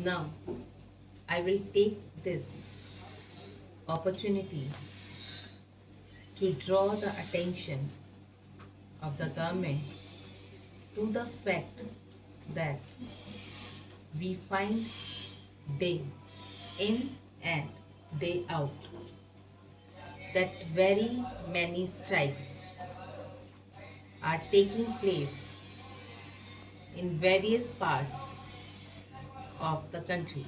Now, I will take this opportunity to draw the attention of the government to the fact that we find day in and day out that very many strikes are taking place in various parts of the country.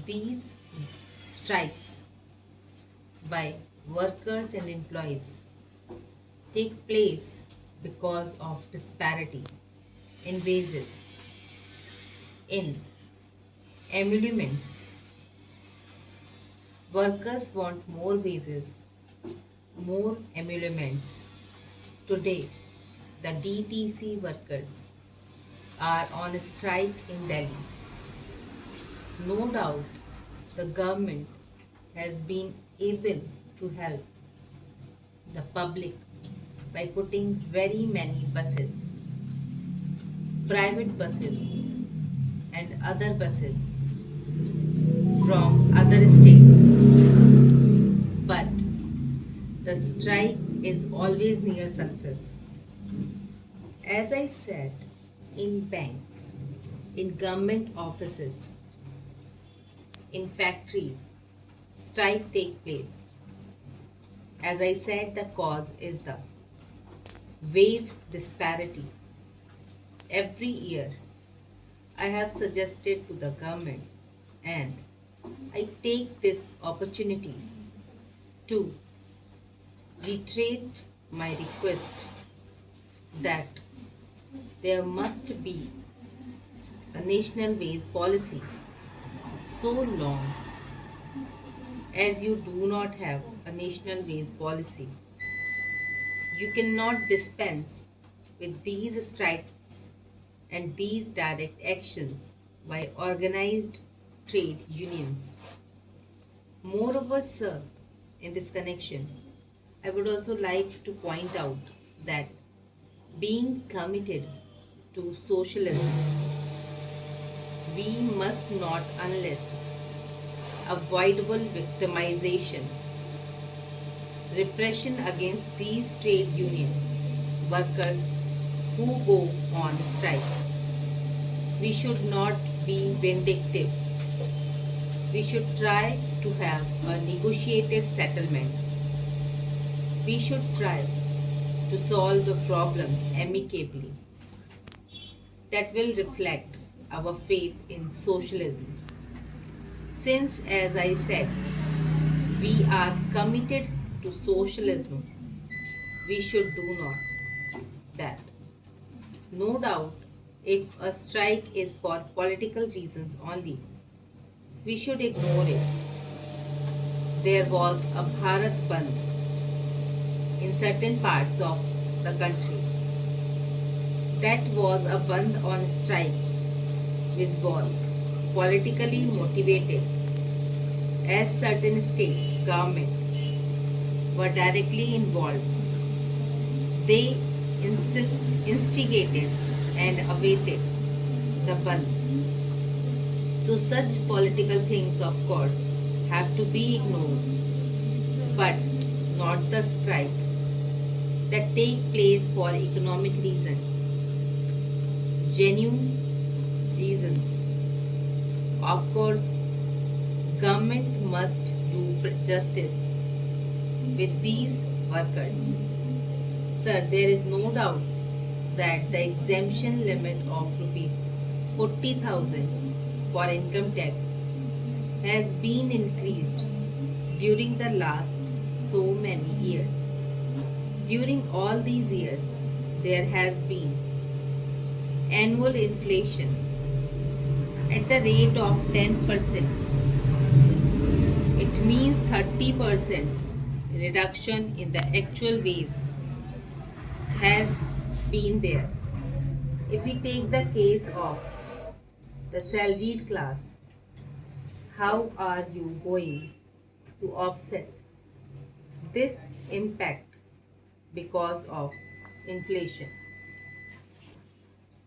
These strikes by workers and employees take place because of disparity in wages, in emoluments. Workers want more wages, more emoluments. Today, the DTC workers are on strike in Delhi. No doubt, the government has been able to help the public by putting very many buses, private buses, and other buses from other states. But the strike is always near success. As I said, in banks, in government offices, in factories, strike take place. As I said, the cause is the wage disparity. Every year, I have suggested to the government, and I take this opportunity to reiterate my request that there must be a national wage policy. So long as you do not have a national wage policy, you cannot dispense with these strikes and these direct actions by organized trade unions. Moreover, sir, in this connection, I would also like to point out that being committed to socialism, we must not, unless avoidable victimization, repression against these trade union workers who go on strike. We should not be vindictive. We should try to have a negotiated settlement. We should try to solve the problem amicably. That will reflect our faith in socialism. Since, as I said, we are committed to socialism, we should do not that. No doubt, if a strike is for political reasons only, we should ignore it. There was a Bharat Bandh in certain parts of the country. That was a Bandh on strike which was politically motivated, as certain state government were directly involved. They instigated and awaited the Bandh. So such political things, of course, have to be ignored, but not the strike that take place for economic reason, genuine reasons. Of course, government must do justice with these workers. Sir, there is no doubt that the exemption limit of rupees 40,000 for income tax has been increased during the last so many years. During all these years, there has been annual inflation at the rate of 10%. It means 30% reduction in the actual wage has been there. If we take the case of the salaried class, how are you going to offset this impact because of inflation?